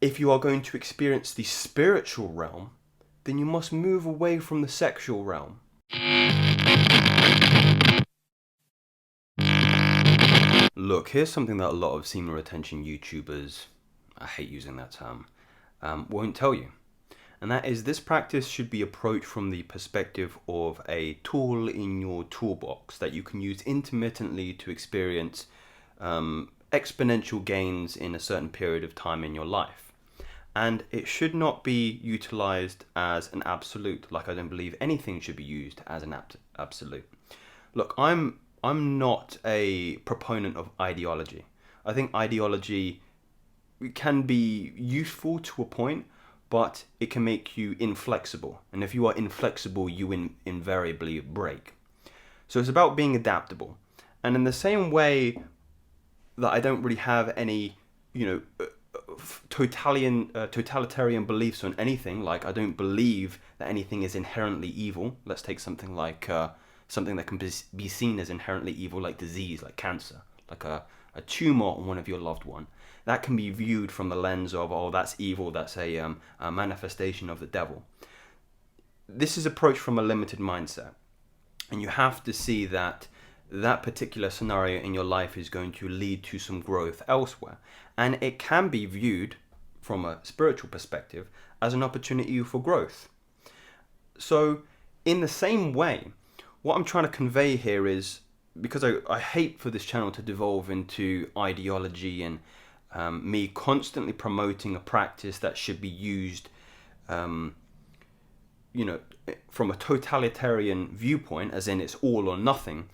if you are going to experience the spiritual realm, then you must move away from the sexual realm. Look, here's something that a lot of semen retention YouTubers, I hate using that term, won't tell you. And that is, this practice should be approached from the perspective of a tool in your toolbox that you can use intermittently to experience exponential gains in a certain period of time in your life. And it should not be utilized as an absolute, like I don't believe anything should be used as an absolute. Look, I'm not a proponent of ideology. I think ideology can be useful to a point, but it can make you inflexible. And if you are inflexible, you invariably break. So it's about being adaptable. And in the same way that I don't really have any, totalitarian beliefs on anything, like I don't believe that anything is inherently evil. Let's take something like something that can be seen as inherently evil, like disease, like cancer, like a tumor on one of your loved one. That can be viewed from the lens of, oh, that's evil, that's a manifestation of the devil. This is approached from a limited mindset. And you have to see that that particular scenario in your life is going to lead to some growth elsewhere. And it can be viewed from a spiritual perspective as an opportunity for growth. So in the same way, what I'm trying to convey here is, because I hate for this channel to devolve into ideology and me constantly promoting a practice that should be used, from a totalitarian viewpoint, as in it's all or nothing.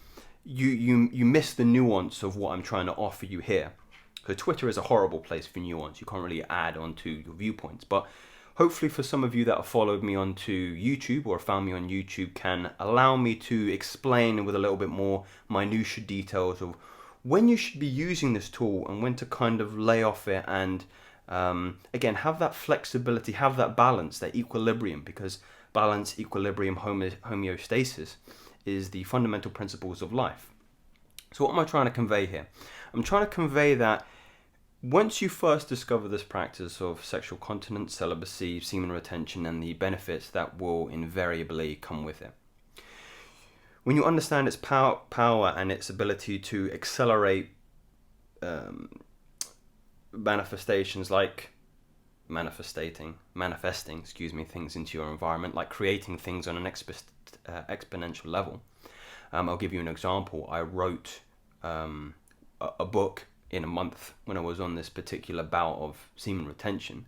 You miss the nuance of what I'm trying to offer you here. So Twitter is a horrible place for nuance. You can't really add on to your viewpoints. But hopefully for some of you that have followed me onto YouTube or found me on YouTube can allow me to explain with a little bit more minutiae details of when you should be using this tool and when to kind of lay off it and, again, have that flexibility, have that balance, that equilibrium, because balance, equilibrium, homeostasis is the fundamental principles of life. So what am I trying to convey here? I'm trying to convey that once you first discover this practice of sexual continence, celibacy, semen retention, and the benefits that will invariably come with it, when you understand its power and its ability to accelerate manifestations, like manifesting things into your environment, like creating things on an exponential level. I'll give you an example. I wrote a book in a month when I was on this particular bout of semen retention.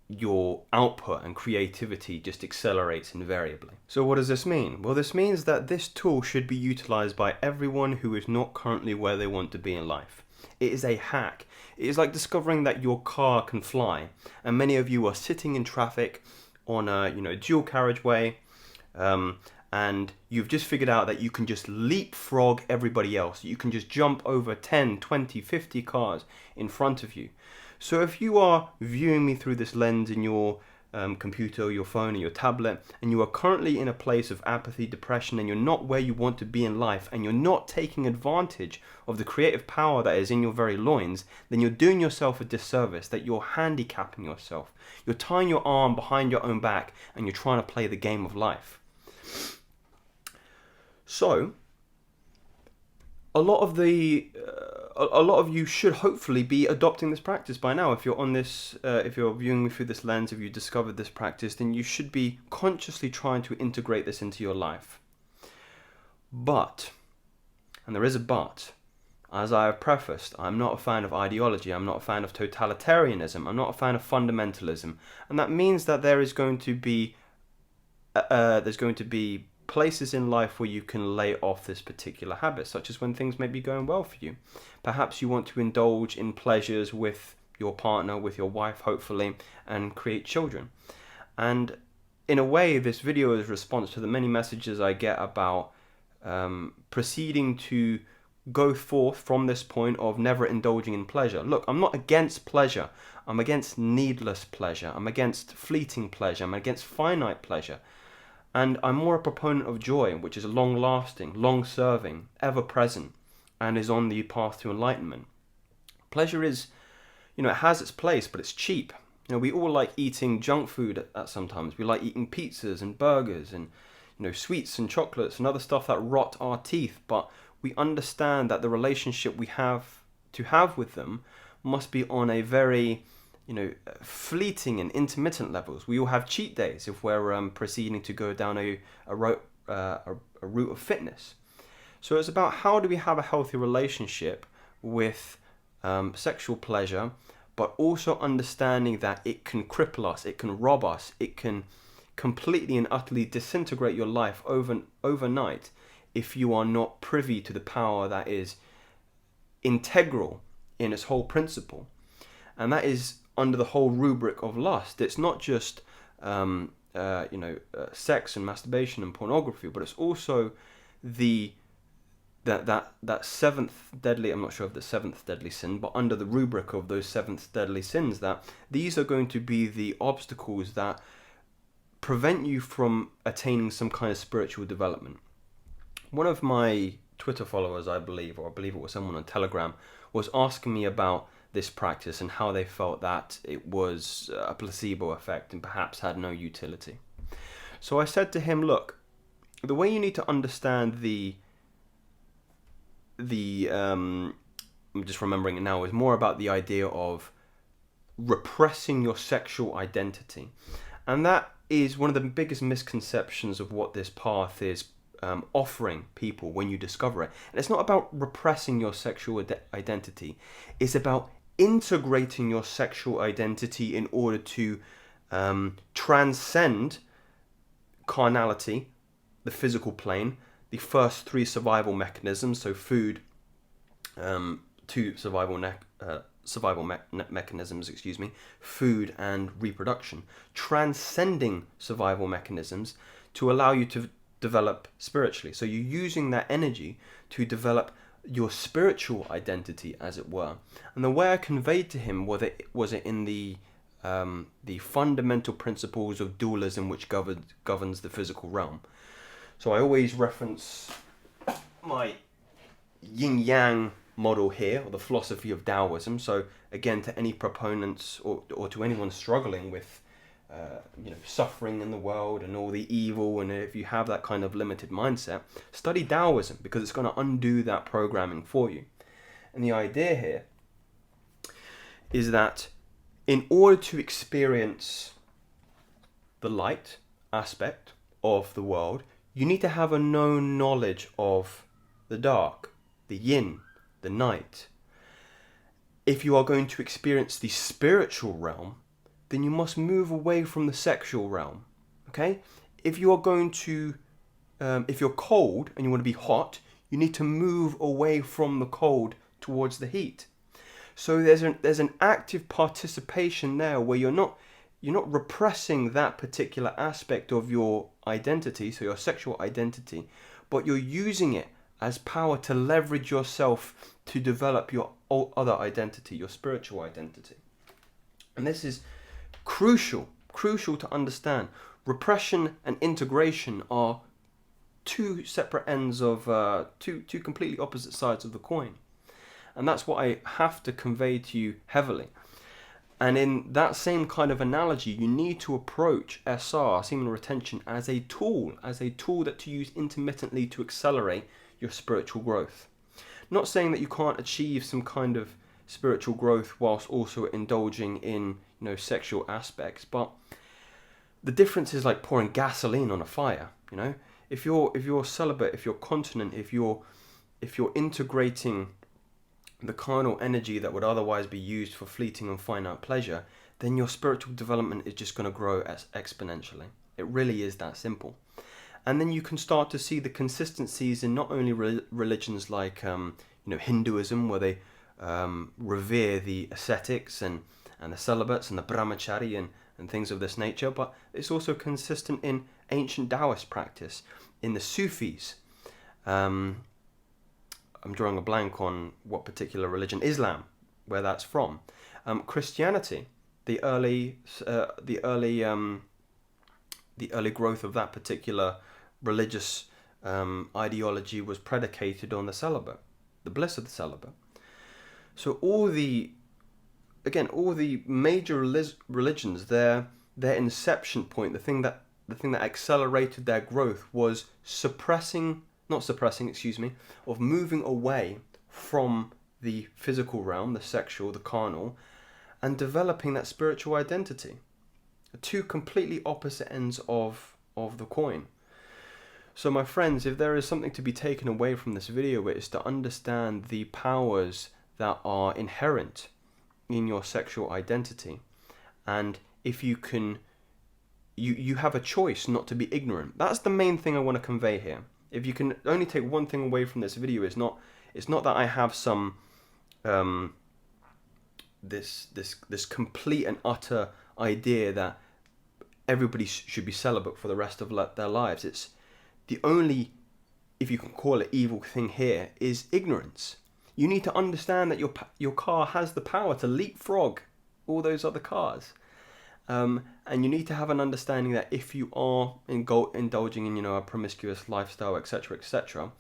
Your output and creativity just accelerates invariably. So what does this mean? Well, this means that this tool should be utilized by everyone who is not currently where they want to be in life. It is a hack. It is like discovering that your car can fly, and many of you are sitting in traffic on a dual carriageway, and you've just figured out that you can just leapfrog everybody else. You can just jump over 10, 20, 50 cars in front of you. So if you are viewing me through this lens in your computer, your phone, or your tablet, and you are currently in a place of apathy, depression, and you're not where you want to be in life, and you're not taking advantage of the creative power that is in your very loins, then you're doing yourself a disservice, that you're handicapping yourself. You're tying your arm behind your own back, and you're trying to play the game of life. So, a lot of you should hopefully be adopting this practice by now. If you're on this, if you're viewing me through this lens, if you discovered this practice, then you should be consciously trying to integrate this into your life. But, and there is a but, as I have prefaced, I'm not a fan of ideology, I'm not a fan of totalitarianism, I'm not a fan of fundamentalism, and that means that there is going to be places in life where you can lay off this particular habit, such as when things may be going well for you. Perhaps you want to indulge in pleasures with your partner, with your wife, hopefully, and create children. And in a way, this video is a response to the many messages I get about proceeding to go forth from this point of never indulging in pleasure. Look, I'm not against pleasure. I'm against needless pleasure. I'm against fleeting pleasure. I'm against finite pleasure. And I'm more a proponent of joy, which is long-lasting, long-serving, ever-present, and is on the path to enlightenment. Pleasure is, it has its place, but it's cheap. We all like eating junk food at sometimes. We like eating pizzas and burgers and, sweets and chocolates and other stuff that rot our teeth. But we understand that the relationship we have with them must be on a very, fleeting and intermittent levels. We all have cheat days if we're proceeding to go down a route of fitness. So it's about how do we have a healthy relationship with sexual pleasure, but also understanding that it can cripple us, it can rob us, it can completely and utterly disintegrate your life overnight if you are not privy to the power that is integral in its whole principle. And that is under the whole rubric of lust. It's not just sex and masturbation and pornography, but it's also that seventh deadly, I'm not sure of the seventh deadly sin, but under the rubric of those seventh deadly sins, that these are going to be the obstacles that prevent you from attaining some kind of spiritual development. One of my Twitter followers, I believe it was someone on Telegram, was asking me about this practice and how they felt that it was a placebo effect and perhaps had no utility. So I said to him, look, the way you need to understand I'm just remembering it now, is more about the idea of repressing your sexual identity. And that is one of the biggest misconceptions of what this path is offering people when you discover it. And it's not about repressing your sexual identity. It's about integrating your sexual identity in order to transcend carnality, the physical plane, the first three survival mechanisms, so food, two survival mechanisms, food and reproduction, transcending survival mechanisms to allow you to develop spiritually. So you're using that energy to develop your spiritual identity, as it were. And the way I conveyed to him was it in the fundamental principles of dualism which governs the physical realm. So I always reference my yin-yang model here, or the philosophy of Taoism. So again, to any proponents or to anyone struggling with suffering in the world and all the evil, and if you have that kind of limited mindset, study Taoism, because it's going to undo that programming for you. And the idea here is that in order to experience the light aspect of the world, you need to have a known knowledge of the dark, the yin, the night. If you are going to experience the spiritual realm, then you must move away from the sexual realm. Okay? If you are going to, if you're cold and you want to be hot, you need to move away from the cold towards the heat. So there's an active participation there where you're not repressing that particular aspect of your identity, so your sexual identity, but you're using it as power to leverage yourself to develop your other identity, your spiritual identity. And this is crucial to understand. Repression and integration are two separate ends of two completely opposite sides of the coin. And that's what I have to convey to you heavily. And in that same kind of analogy, you need to approach SR, semen retention, as a tool that to use intermittently to accelerate your spiritual growth. Not saying that you can't achieve some kind of spiritual growth whilst also indulging in sexual aspects, but the difference is like pouring gasoline on a fire. If you're celibate, if you're continent, if you're integrating the carnal energy that would otherwise be used for fleeting and finite pleasure, then your spiritual development is just going to grow exponentially. It really is that simple. And then you can start to see the consistencies in not only religions like Hinduism, where they revere the ascetics and the celibates and the brahmachari and things of this nature, but it's also consistent in ancient Taoist practice, in the Sufis. I'm drawing a blank on what particular religion, Islam, where that's from. Christianity, the early growth of that particular religious ideology was predicated on the celibate, the bliss of the celibate. So all the again, all the major religions, their inception point, the thing that accelerated their growth was not suppressing, excuse me, of moving away from the physical realm, the sexual, the carnal, and developing that spiritual identity. Two completely opposite ends of the coin. So my friends, if there is something to be taken away from this video, it is to understand the powers that are inherent in your sexual identity. And if you can, you have a choice not to be ignorant. That's the main thing I want to convey here. If you can only take one thing away from this video, it's not that I have some this complete and utter idea that everybody should be celibate for the rest of their lives. It's the only, if you can call it, evil thing here is ignorance. You need to understand that your car has the power to leapfrog all those other cars. And you need to have an understanding that if you are indulging in, a promiscuous lifestyle, etc., etc.,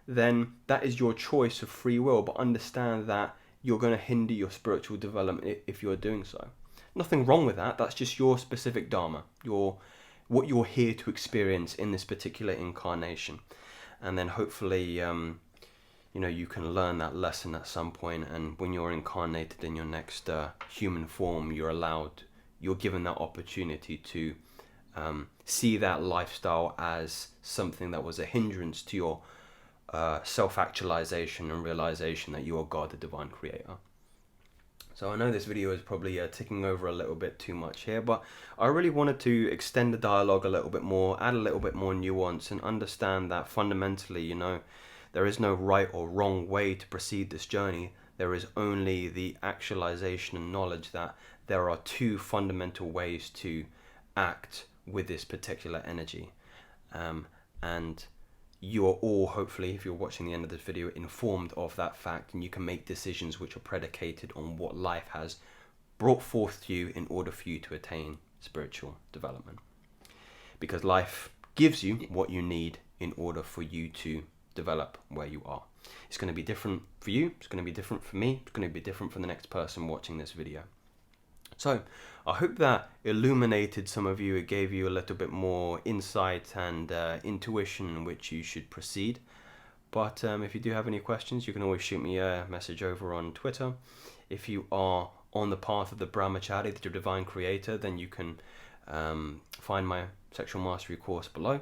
then that is your choice of free will. But understand that you're going to hinder your spiritual development if you're doing so. Nothing wrong with that. That's just your specific dharma, what you're here to experience in this particular incarnation. And then hopefully, you can learn that lesson at some point. And when you're incarnated in your next human form, you're given that opportunity to see that lifestyle as something that was a hindrance to your self-actualization and realization that you are God, the divine creator. So I know this video is probably ticking over a little bit too much here, but I really wanted to extend the dialogue a little bit more, add a little bit more nuance, and understand that fundamentally, there is no right or wrong way to proceed this journey. There is only the actualization and knowledge that there are two fundamental ways to act with this particular energy. And you are all, hopefully, if you're watching the end of this video, informed of that fact, and you can make decisions which are predicated on what life has brought forth to you in order for you to attain spiritual development. Because life gives you what you need in order for you to develop where you are. It's going to be different for you, it's going to be different for me, it's going to be different for the next person watching this video. So I hope that illuminated some of you. It gave you a little bit more insight and intuition in which you should proceed. But if you do have any questions, you can always shoot me a message over on Twitter. If you are on the path of the Brahmachari, the divine creator, then you can find my sexual mastery course below.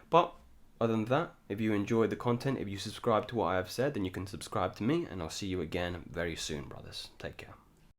But other than that, if you enjoyed the content, if you subscribe to what I have said, then you can subscribe to me, and I'll see you again very soon, brothers. Take care.